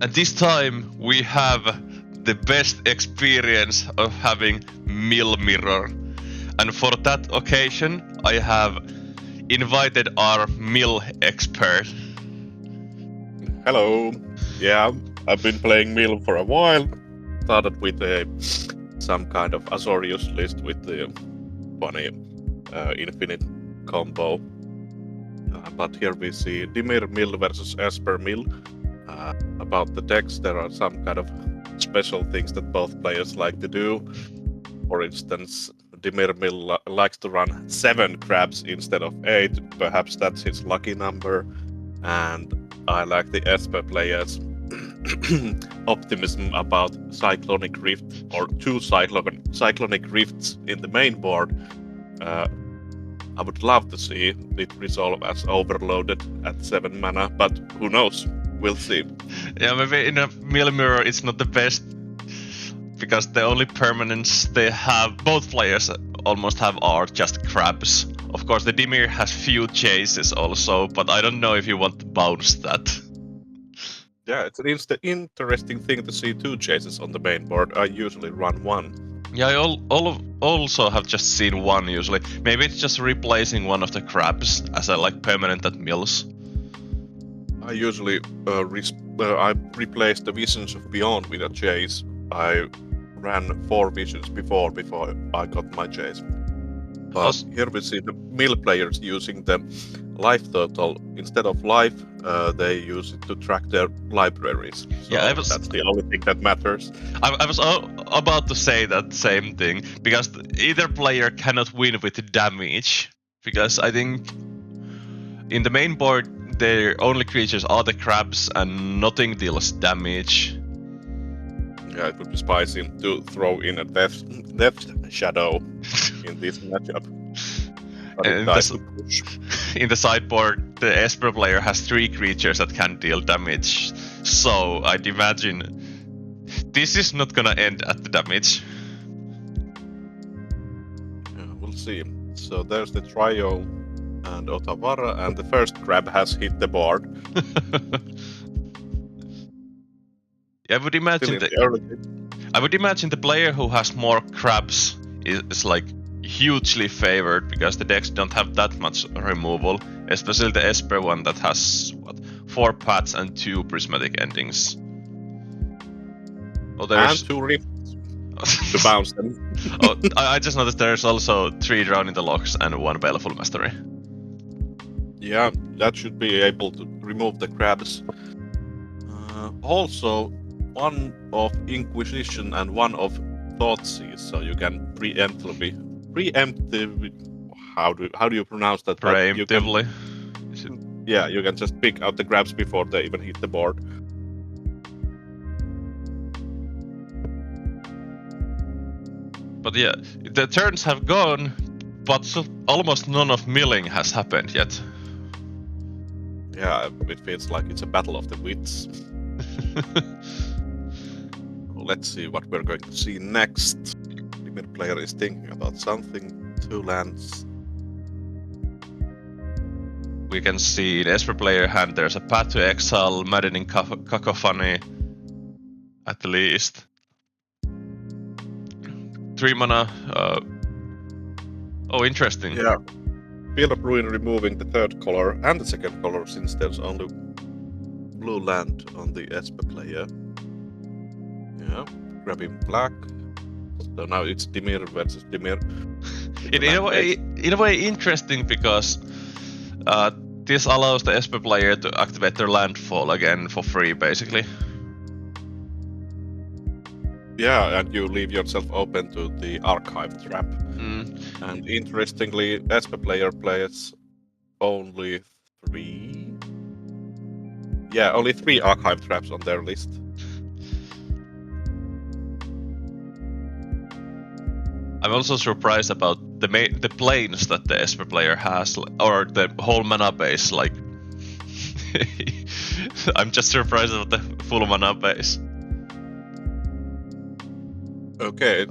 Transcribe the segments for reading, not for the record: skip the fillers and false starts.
And this time we have the best experience of having mill mirror. And for that occasion, I have invited our mill expert. Hello. Yeah, I've been playing Mill for a while. Started with some kind of Azorius list with the funny infinite combo. But here we see Dimir Mill versus Esper Mill. About the decks, there are some kind of special things that both players like to do. For instance, Dimir Mill likes to run 7 crabs instead of 8. Perhaps that's his lucky number. And I like the Esper players' optimism about Cyclonic Rift or 2 Cyclonic Rifts in the main board. I would love to see it resolve as overloaded at 7 mana, but who knows? We'll see. Yeah, maybe in a mill mirror it's not the best, because the only permanents they have, both players almost have, are just crabs. Of course, the Dimir has few chases also, but I don't know if you want to bounce that. Yeah, it's an interesting thing to see 2 chases on the main board. I usually run 1. Yeah, I also have just seen 1 usually. Maybe it's just replacing one of the crabs as a permanent at mills. I usually I replaced the Visions of Beyond with a chase. I ran 4 visions before I got my chase. But here we see the mill players using the life total. Instead of life, they use it to track their libraries. So yeah, that's the only thing that matters. I was about to say that same thing, because either player cannot win with damage, because I think in the main board their only creatures are the crabs and nothing deals damage. Yeah, it would be spicy to throw in a death shadow in this matchup. In the sideboard, the Esper player has 3 creatures that can deal damage, so I'd imagine this is not gonna end at the damage. Yeah, we'll see. So there's the trio and Otawara, and the first crab has hit the board. I would imagine the player who has more crabs is hugely favored, because the decks don't have that much removal, especially the Esper one that has 4 paths and 2 prismatic endings. And 2 rifts to bounce them. I just noticed there's also 3 Drowning the Locks and 1 Baleful Mastery. Yeah, that should be able to remove the crabs. Also, 1 of Inquisition and 1 of Thoughtseize, so you can preemptively. How do you pronounce that? Preemptively. Yeah, you can just pick out the crabs before they even hit the board. But yeah, the turns have gone, but almost none of milling has happened yet. Yeah, it feels like it's a battle of the wits. Let's see what we're going to see next. The mid player is thinking about something. 2 lands. We can see in Esper player hand there's a Path to Exile, Maddening Cacophony, at the least. 3 mana. Oh, interesting. Yeah. Field of Ruin removing the 3rd color and the 2nd color, since there's only blue land on the Esper player. Yeah, grabbing black. So now it's Dimir versus Dimir. In a way interesting, because this allows the Esper player to activate their landfall again for free, basically. Yeah, and you leave yourself open to the archive trap. And interestingly, Esper player plays only 3. Yeah, only 3 archive traps on their list. I'm also surprised about the planes that the Esper player has, or the whole mana base. I'm just surprised about the full mana base. Okay,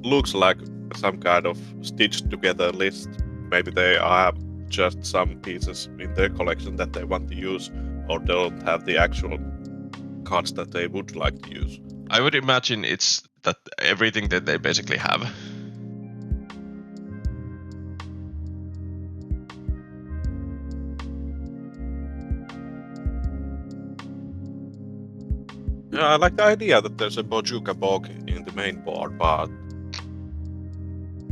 looks like some kind of stitched together list. Maybe they have just some pieces in their collection that they want to use, or don't have the actual cards that they would like to use? I would imagine it's that everything that they basically have. Yeah, I like the idea that there's a Bojuka Bog in the main board, but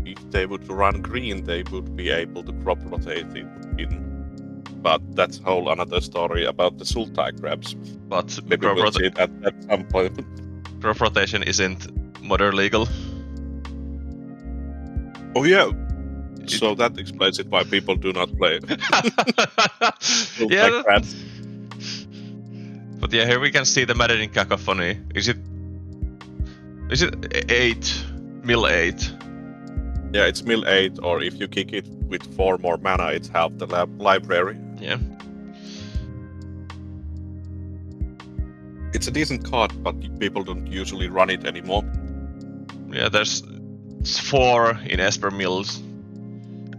if they would run green, they would be able to crop rotate it in. But that's a whole another story about the Sultai crabs. But Maybe we'll see it at some point. crop rotation isn't modern legal. Oh yeah. So that explains it why people do not play Sultai crabs. But yeah, here we can see the maddening cacophony. Is it 8? Mill 8? Yeah, it's mill 8, or if you kick it with 4 more mana, it's half the library. Yeah. It's a decent card, but people don't usually run it anymore. Yeah, there's 4 in Esper Mills,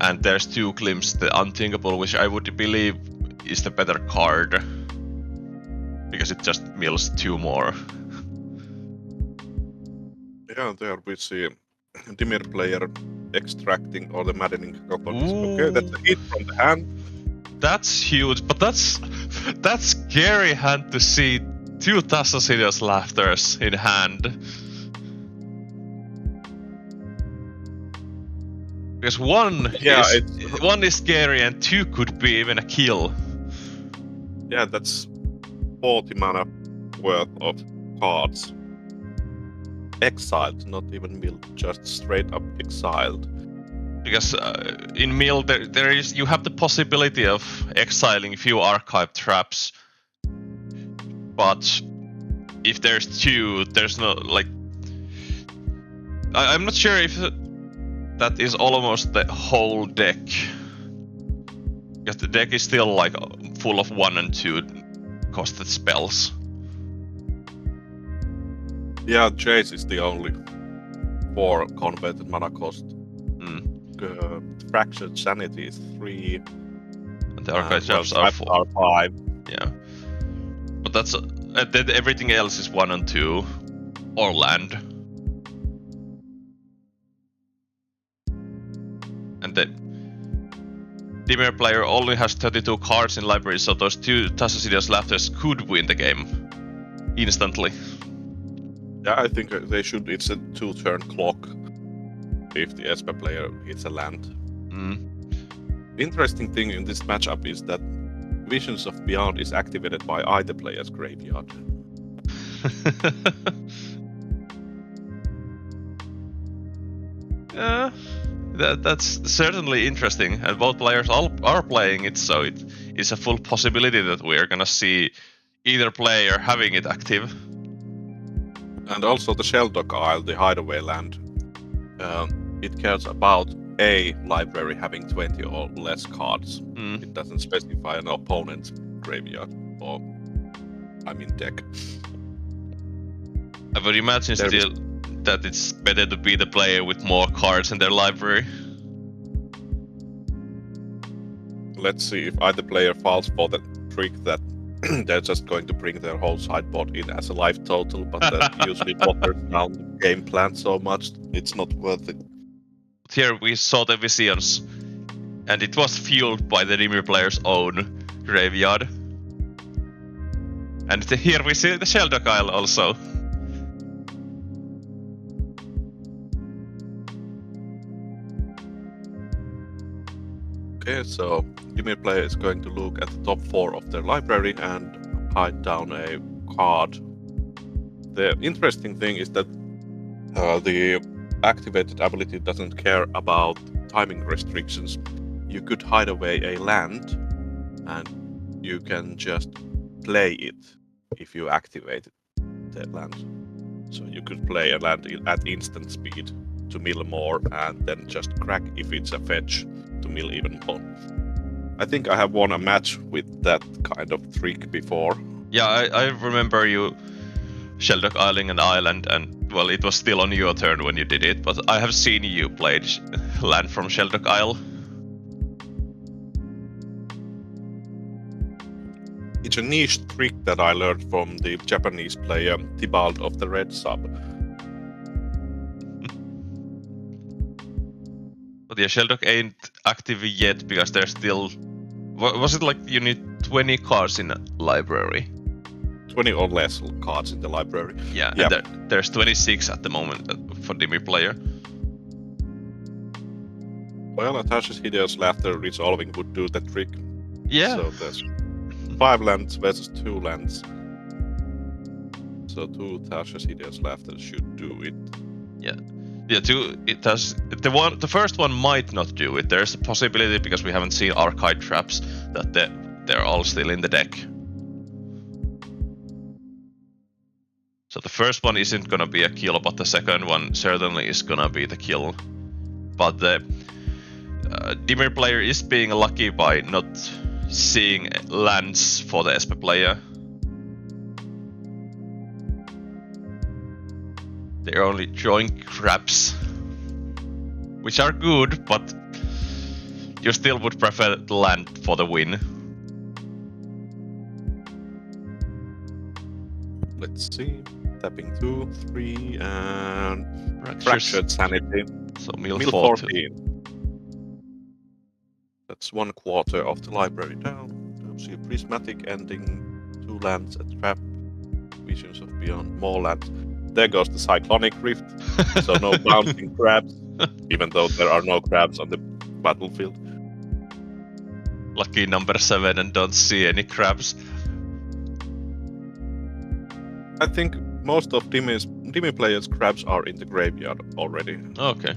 and there's 2 Glimpse, the Unthinkable, which I would believe is the better card. Because it just mills 2 more. Yeah, there we see Dimir player extracting all the maddening cacophonies. Okay, that's a hit from the hand. That's huge, but that's scary hand to see 2 Tassosidious Laughters in hand. Because one is scary and 2 could be even a kill. Yeah, that's 40 mana worth of cards. Exiled, not even milled, just straight up exiled. Because in mill there is you have the possibility of exiling few archive traps, but if there's 2, there's no like. I'm not sure if that is almost the whole deck, because the deck is still like full of 1 and 2 costed spells. Yeah, Chase is the only 4 converted mana cost. Fractured Sanity is 3. And the archive traps are 5. Yeah. But that's then everything else is 1 and 2 or land. And then Dimir player only has 32 cards in library, so those 2 Tassosidious Laughters could win the game instantly. Yeah, I think they should. It's a 2-turn clock if the Esper player hits a land. Interesting thing in this matchup is that Visions of Beyond is activated by either player's graveyard. Yeah, that's certainly interesting, and both players are playing it, so it's a full possibility that we're gonna see either player having it active. And also the Sheldog Isle, the hideaway land, it cares about a library having 20 or less cards. It doesn't specify an opponent's graveyard or, deck. I would imagine still that it's better to be the player with more cards in their library. Let's see if either player falls for the trick that they're just going to bring their whole sideboard in as a life total, but that usually waters down the game plan so much it's not worth it. Here we saw the Visions, and it was fueled by the Dimir player's own graveyard. And here we see the Sheldog Isle also. Okay, so Dimir player is going to look at the top 4 of their library and hide down a card. The interesting thing is that the activated ability doesn't care about timing restrictions. You could hide away a land and you can just play it if you activate the land. So you could play a land at instant speed to mill more and then just crack if it's a fetch to mill even more. I think I have won a match with that kind of trick before. Yeah, I remember you Sheldog Isling an island, and well, it was still on your turn when you did it, but I have seen you played land from Sheldog Isle. It's a niche trick that I learned from the Japanese player Tibalt of the Red Sub. But yeah, Sheldog ain't active yet because there's still... Was it like you need 20 cards in a library? 20 or less cards in the library. Yeah, and there's 26 at the moment for Dimir player. Well, Natasha's Hideous Laughter resolving would do the trick. Yeah. So there's 5 lands versus 2 lands. So 2 Tasha's Hideous Laughter should do it. Yeah. Yeah, it does. The first one might not do it. There's a possibility because we haven't seen Archive Traps that they're all still in the deck. So the first one isn't gonna be a kill, but the second one certainly is gonna be the kill. But the Dimir player is being lucky by not seeing lands for the SP player. They're only drawing crabs, which are good, but you still would prefer the land for the win. Let's see. Tapping 2, 3, and Fractured Sanity. So mill 14. That's 1/4 of the library down. Don't see a Prismatic Ending, 2 lands, a trap, Visions of Beyond, more lands. There goes the Cyclonic Rift, so no bouncing crabs, even though there are no crabs on the battlefield. Lucky number 7 and don't see any crabs. I think most of Dimir players' crabs are in the graveyard already. Okay.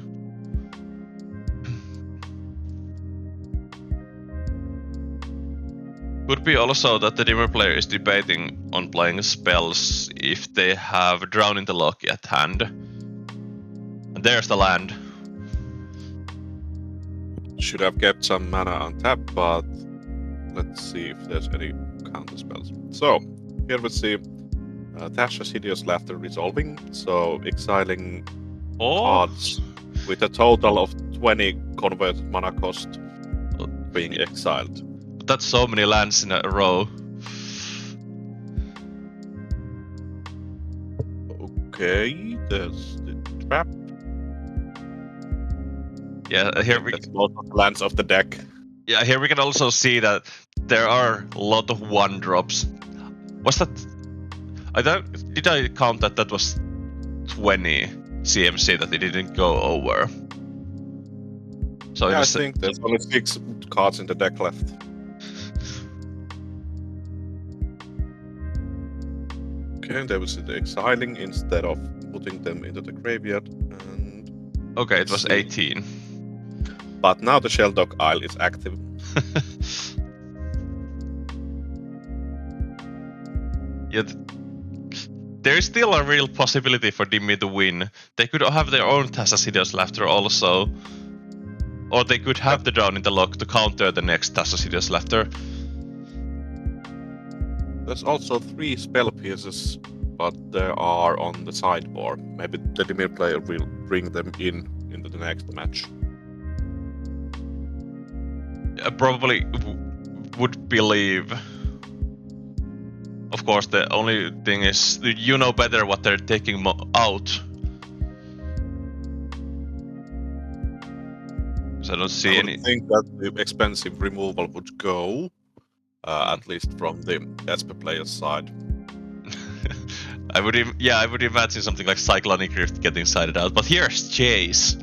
Could be also that the Dimir player is debating on playing spells if they have Drown in the Loch at hand. And there's the land. Should have kept some mana on tap, but let's see if there's any counter spells. So, here we see Tasha's Hideous Laughter resolving, so exiling cards with a total of 20 converted mana cost being exiled. That's so many lands in a row. Okay, there's the trap. Yeah, here we... That's most of the lands of the deck. Yeah, here we can also see that there are a lot of 1-drops. Was that... Did I count that was 20 CMC that it didn't go over? So yeah, I think there's only 6 cards in the deck left. Okay, there was the exiling instead of putting them into the graveyard. And okay, it was 18. But now the Sheldog Isle is active. Yet there is still a real possibility for Dimir to win. They could have their own Tasha's Hideous Laughter also. Or they could have the Drown in the Loch to counter the next Tasha's Hideous Laughter. There's also 3 spell pieces, but they are on the sideboard. Maybe the Dimir player will bring them into the next match. I probably would believe. Of course, the only thing is you know better what they're taking out. So I don't see any. I think that the expensive removal would go, at least from the SP player's side. I would imagine something like Cyclonic Rift getting sided out. But here's Chase.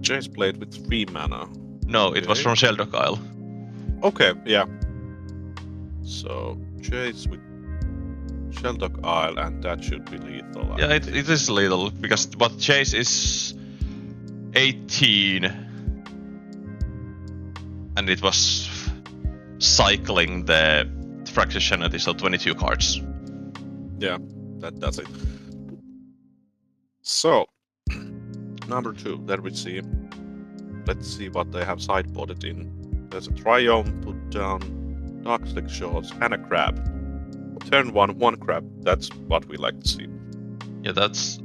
Chase played with 3 mana. No, it was from Sheldog Isle. Okay, yeah. So Chase with Sheldog Isle, and that should be lethal. Yeah, it is lethal because what Chase is 18, and it was cycling the Fractured Sanity, so 22 cards. Yeah, that does it. So number 2, there we see. Let's see what they have sideboarded in. There's a Triumph, put down Darkslick Shores, and a crab. Turn 1 crab. That's what we like to see. Yeah, that's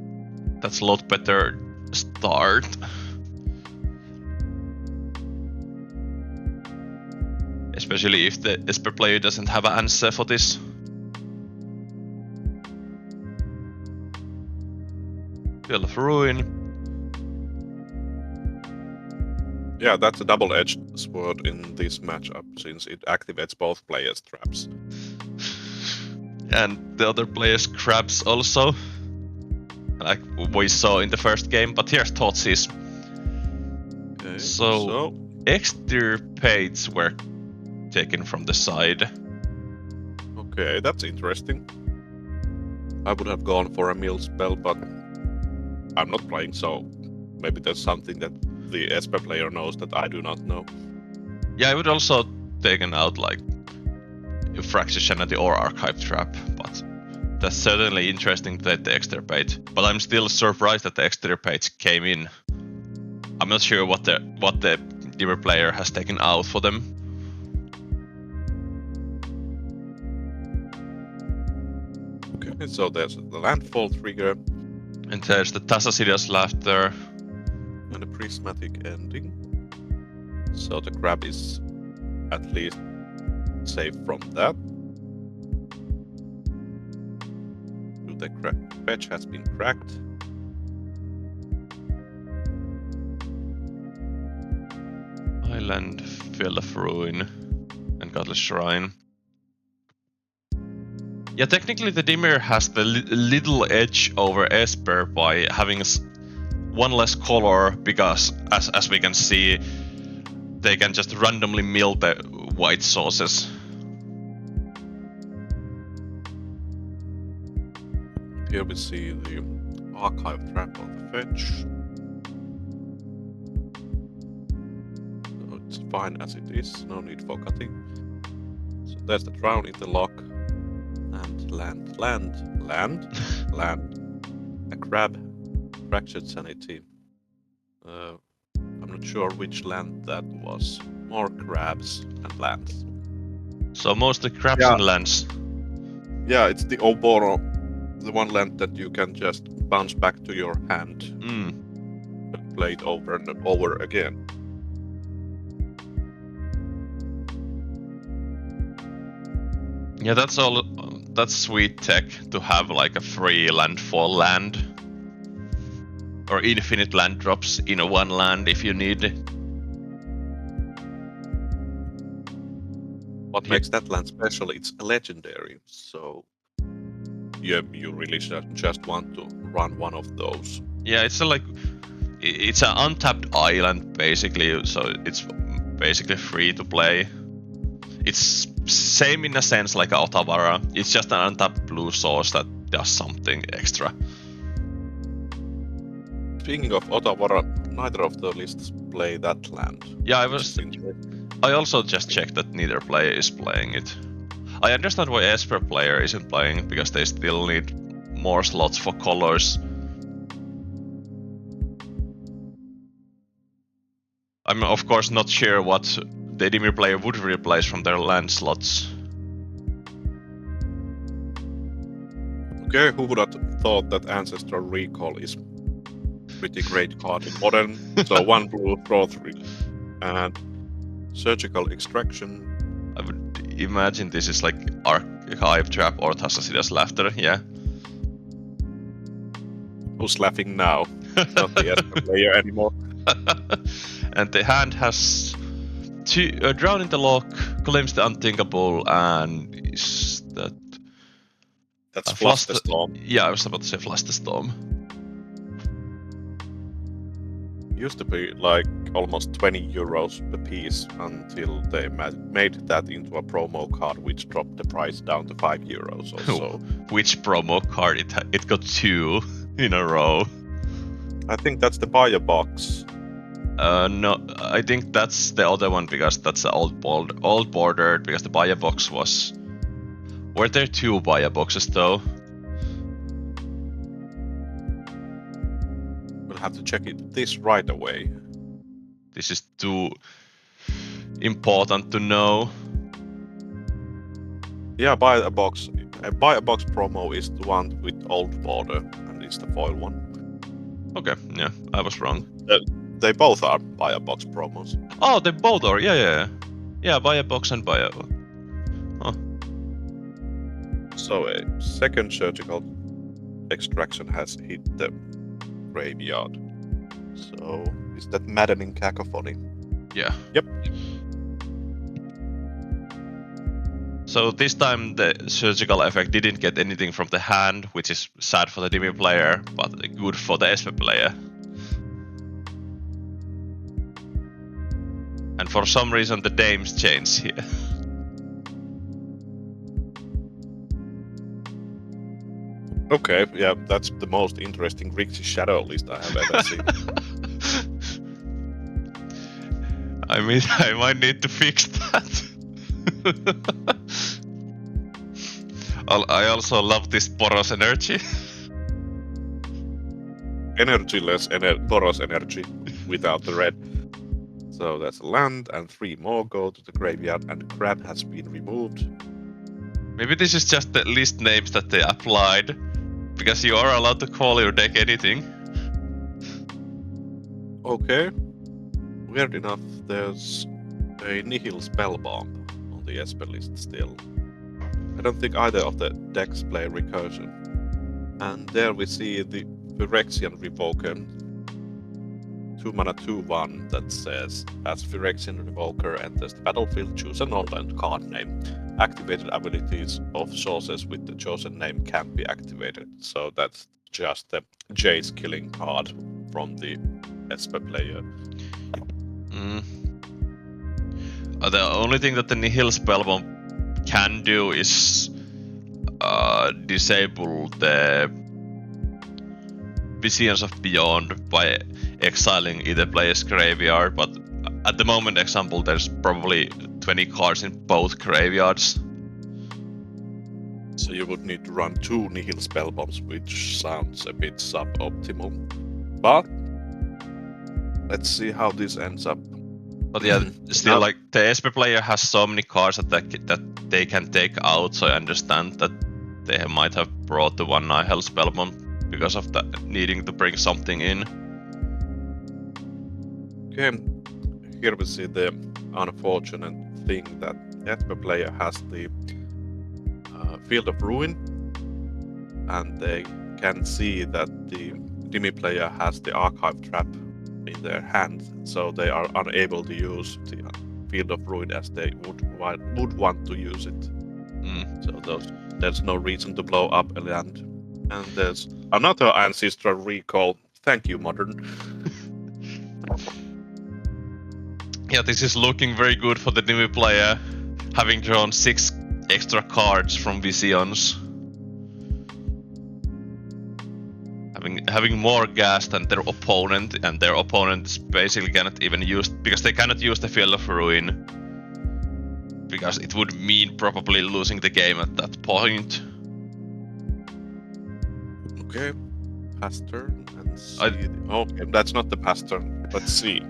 a lot better start. Especially if the Esper player doesn't have an answer for this. Field of Ruin. Yeah, that's a double-edged sword in this matchup, since it activates both players' traps. And the other player's crabs also. Like we saw in the first game, but here's Thoughtsis. Okay, So extirpates were taken from the side. Okay, that's interesting. I would have gone for a mill spell, but I'm not playing, so maybe there's something that the Esper player knows that I do not know. Yeah, I would also taken out like Fractionality or Archive Trap, but that's certainly interesting that the extirpate. But I'm still surprised that the extirpate came in. I'm not sure what the Dimmer player has taken out for them. Okay, so there's the landfall trigger. And there's the Tassasidious Laughter. And a prismatic ending. So the crab is at least safe from that. The fetch has been cracked. Island, Field of Ruin, and Godless Shrine. Yeah, technically the Dimmer has the little edge over Esper by having one less color, because as we can see, they can just randomly mill the white sources. Here we see the archive trap on the fetch. So it's fine as it is, no need for cutting. So there's the drown in the lock. And land. A crab, fractured sanity. I'm not sure which land that was. More crabs and lands. So mostly crabs and lands. Yeah, it's the Oboro, the one land that you can just bounce back to your hand and play it over and over again. Yeah, that's sweet tech to have like a free landfall land. Or infinite land drops in one land if you need it. What makes that land special? It's a legendary, so you really just want to run one of those. Yeah, it's it's an untapped island basically, so it's basically free to play. It's same in a sense like Otawara. It's just an untapped blue source that does something extra. Speaking of Otawara, neither of the lists play that land. Yeah, I also just checked that neither player is playing it. I understand why Esper player isn't playing it, because they still need more slots for colors. I'm of course not sure what the Dimir player would replace from their land slots. Okay, who would have thought that Ancestral Recall is pretty great card in Modern? So 1 blue, draw 3. And Surgical Extraction. I would imagine this is like Archive Trap or Tassasidious Laughter, yeah. Who's laughing now? Not the Esper player anymore. And the hand has Drown in the Lock, Claims the Unthinkable, and is that... That's Flusterstorm. Yeah, I was about to say Flusterstorm. Used to be like almost 20 euros a piece until they made that into a promo card, which dropped the price down to 5 euros or so. Which promo card? It got 2 in a row. I think that's the buyer box. No, I think that's the other one, because that's the old bordered, because the buyer box was... Were there 2 buyer boxes though? We'll have to check this right away. This is too important to know. Yeah, buy a box. Buy a box promo is the one with old border, and it's the foil one. Okay, yeah, I was wrong. They both are buy a box promos. Oh, they both are. Yeah. Yeah, buy a box and buy a... Oh. So a second surgical extraction has hit the graveyard. So is that maddening cacophony? Yeah. Yep. So this time the surgical effect didn't get anything from the hand, which is sad for the Dimi player, but good for the SP player. And for some reason the names change here. Okay, yeah, that's the most interesting Rixie Shadow list I have ever seen. I mean, I might need to fix that. I also love this Boros energy. Energyless Boros energy without the red. So that's a land, and 3 more go to the graveyard, and crab has been removed. Maybe this is just the list names that they applied, because you are allowed to call your deck anything. Okay. Weird enough, there's a Nihil Spellbomb on the SP list still. I don't think either of the decks play recursion. And there we see the Phyrexian Revoker. 2-mana 2/1 that says, as Phyrexian Revoker enters the battlefield, choose an online card name. Activated abilities of sources with the chosen name can't be activated. So that's just the Jace killing card from the SP player. The only thing that the Nihil Spellbomb can do is disable the Visions of Beyond by exiling either player's graveyard, but at the moment example there's probably 20 cards in both graveyards. So you would need to run 2 Nihil Spellbombs, which sounds a bit suboptimal. But let's see how this ends up. But yeah, still like the SP player has so many cards that they can take out, so I understand that they might have brought the one Nihil Spellbomb because of that, needing to bring something in. Okay, here we see the unfortunate thing that SP player has the Field of Ruin, and they can see that the Dimi player has the Archive Trap in their hand, so they are unable to use the Field of Ruin as they would want to use it. So there's no reason to blow up a land. And there's another Ancestral Recall. Thank you, Modern. Yeah, this is looking very good for the Dimi player, having drawn 6 extra cards from Visions. Having more gas than their opponent, and their opponent basically cannot even use, because they cannot use the Field of Ruin, because it would mean probably losing the game at that point. Okay, pass turn and see. Okay, that's not the pass turn. Let's see.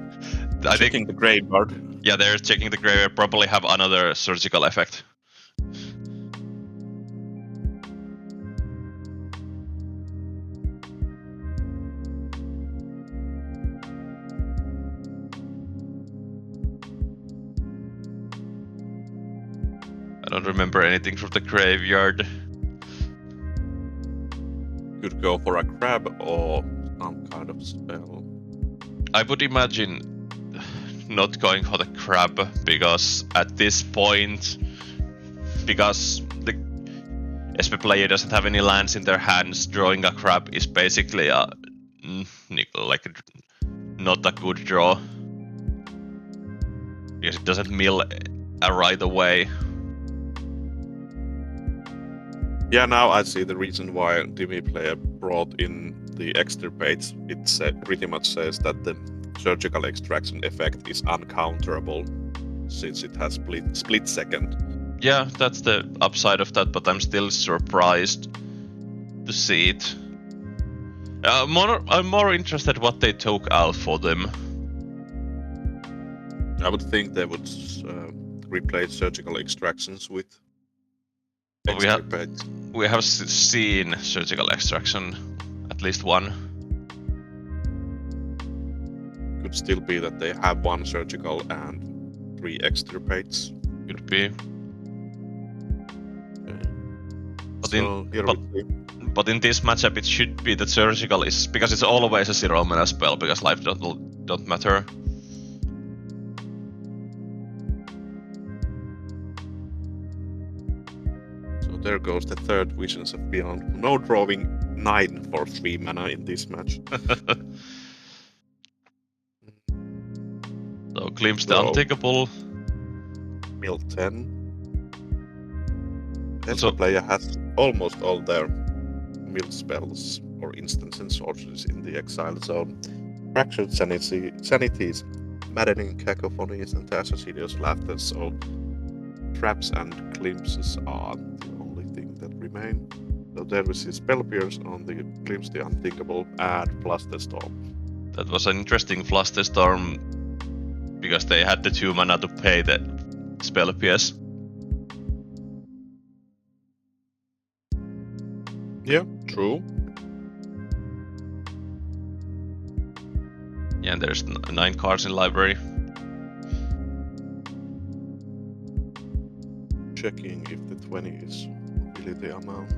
I think the graveyard. Yeah, they're checking the graveyard. Probably have another surgical effect. I don't remember anything from the graveyard. Could go for a crab or some kind of spell. I would imagine not going for the crab, because at this point, because the SP player doesn't have any lands in their hands, drawing a crab is basically not a good draw, because it doesn't mill right away. Yeah, now I see the reason why Dimi player brought in the extirpates. It pretty much says that the surgical extraction effect is uncounterable, since it has split second. Yeah, that's the upside of that, but I'm still surprised to see it. I'm more interested what they took out for them. I would think they would replace surgical extractions with extirpates. We have seen surgical extraction, at least one. Could still be that they have one surgical and 3 extirpates. Could be. But in this matchup, it should be that surgical is because it's always a 0 mana spell because life don't matter. So there goes the third Visions of Beyond. No drawing 9 for 3 mana in this match. So Glimpse the Unthinkable. Mill 10. Esper player has almost all their mill spells or instants and sorceries in the exile zone. Fractured Sanities, Maddening Cacophonies, and Atrocious Laughter, so traps and glimpses are the only thing that remain. So there we see Spell Pierce on the Glimpse the Unthinkable and Flusterstorm. That was an interesting Flusterstorm because they had the 2 mana to pay the Spell Pierce. Yeah, true. Yeah, and there's 9 cards in library. Checking if the 20 is really the amount.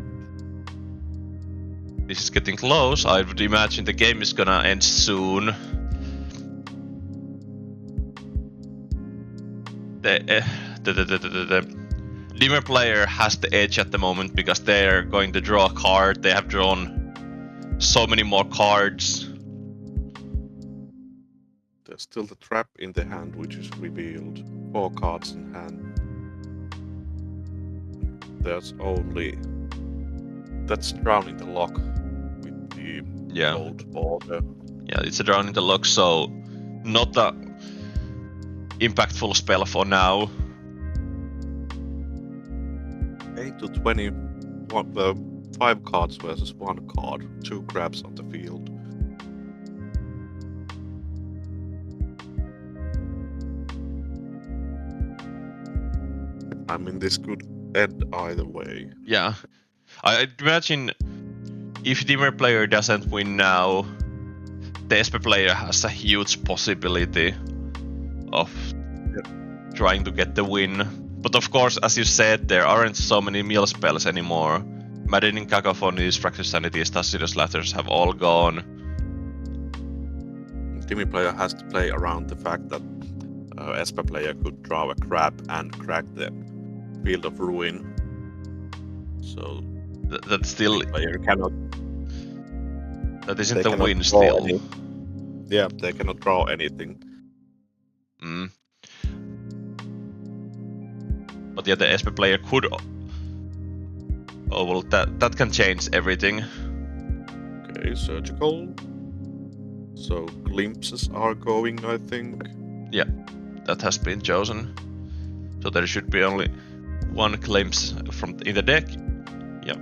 This is getting close. I would imagine the game is gonna end soon. The Dimmer player has the edge at the moment because they're going to draw a card. They have drawn so many more cards. There's still the trap in the hand, which is revealed. 4 cards in hand. There's only... That's Drowning the Lock with the gold border. Yeah, it's a Drowning the Lock, so not a impactful spell for now. 8 to 20, 5 cards versus 1 card, 2 grabs on the field. I mean, this could end either way. Yeah. I'd imagine if Dimmer player doesn't win now, the Esper player has a huge possibility of trying to get the win. But of course, as you said, there aren't so many mill spells anymore. Maddening Cacophonies, Fractured Sanities, Atrocious Lathers have all gone. Timmy player has to play around the fact that Esper player could draw a crab and crack the Field of Ruin. So that still player cannot. That isn't a win still. Yeah, they cannot draw anything. But yeah, the Esper player could. Oh well, that can change everything. Okay, surgical. So glimpses are going, I think. Yeah, that has been chosen. So there should be only 1 glimpse from in the deck. Yeah.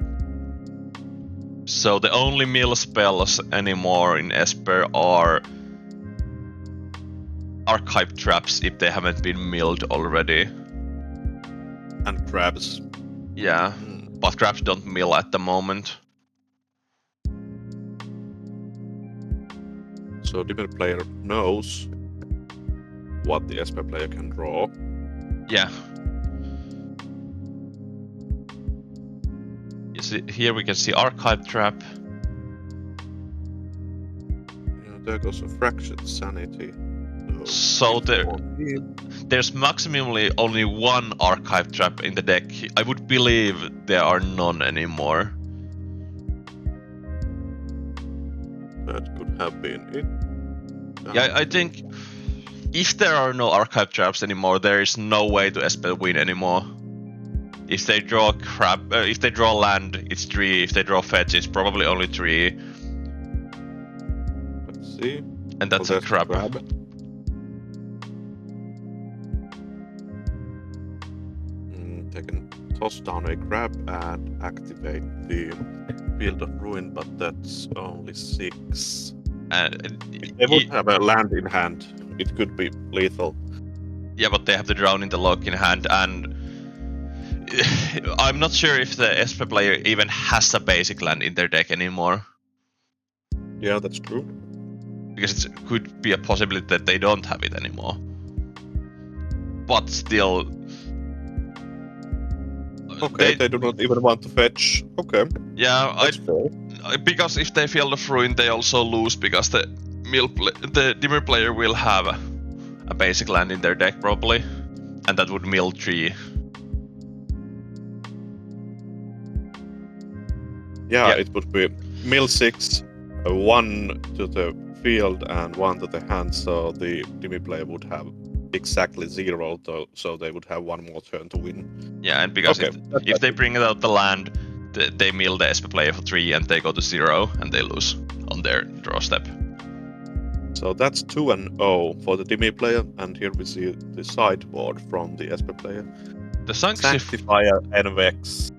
So the only mill spells anymore in Esper are archive traps if they haven't been milled already. And crabs. Yeah, but crabs don't mill at the moment. So different player knows what the Esper player can draw. Yeah. You see, here we can see archive trap. Yeah, there goes a Fractured Sanity. So there's maximally only 1 archive trap in the deck. I would believe there are none anymore. That could have been it. Yeah, I think if there are no archive traps anymore, there is no way to Esper win anymore. If they draw if they draw land, it's 3. If they draw fetch, it's probably only 3. Let's see. And that's a crab. They can toss down a crab and activate the Field of Ruin, but that's only 6. If they would have a land in hand, it could be lethal. Yeah, but they have the Drowning the Lock in hand, and I'm not sure if the Esper player even has a basic land in their deck anymore. Yeah, that's true. Because it could be a possibility that they don't have it anymore. but still. Okay, they do not even want to fetch. Okay. Yeah, That's fair. because if they field of ruin, they also lose because the Dimir player will have a basic land in their deck probably, and that would mill 3. Yeah, it would be mill 6, 1 to the field and 1 to the hand, so the Dimir player would have exactly 0, so they would have 1 more turn to win. Yeah, and because if they bring out the land, they mill the SP player for 3 and they go to 0 and they lose on their draw step. So that's 2-0 for the Dimir player, and here we see the sideboard from the SP player. The Sanctifier and Vex.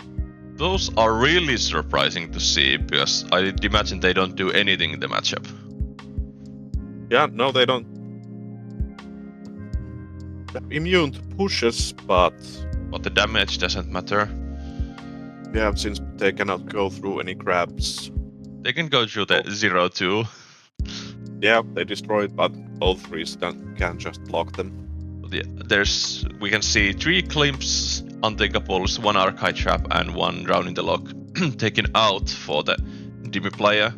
Those are really surprising to see, because I'd imagine they don't do anything in the matchup. Yeah, no, they don't. They're immune to pushes, but the damage doesn't matter. Yeah, since they cannot go through any grabs. They can go through the 0-2. Yeah, they destroy it, but all 3s can just block them. We can see 3 Climps, Unthinkables, 1 Archive Trap, and 1 Drown in the Lock taken out for the Dimir player.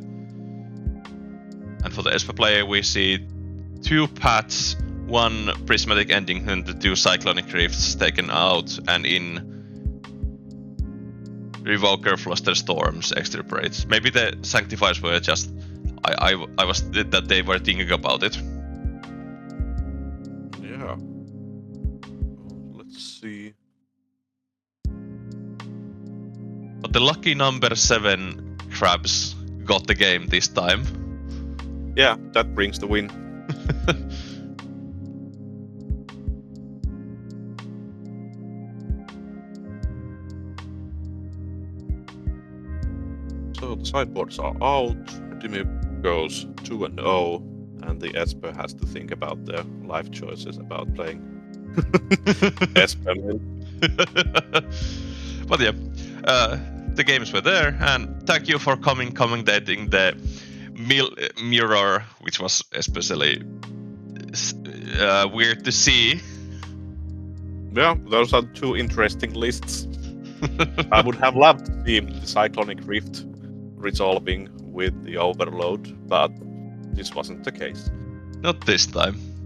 And for the Esper player, we see 2 Paths, 1 Prismatic Ending, and the 2 Cyclonic Rifts taken out, and in Revoker, Fluster Storms, Extirpates. Maybe the Sanctifiers were just. I was that they were thinking about it. Yeah. Let's see. But the lucky number 7 crabs got the game this time. Yeah, that brings the win. So the sideboards are out. Dimir goes 2-0, and the Esper has to think about their life choices about playing Esper. But yeah, the games were there, and thank you for commentating the mirror, which was especially weird to see. Yeah, those are 2 interesting lists. I would have loved to see the Cyclonic Rift resolving with the Overload, but this wasn't the case. Not this time.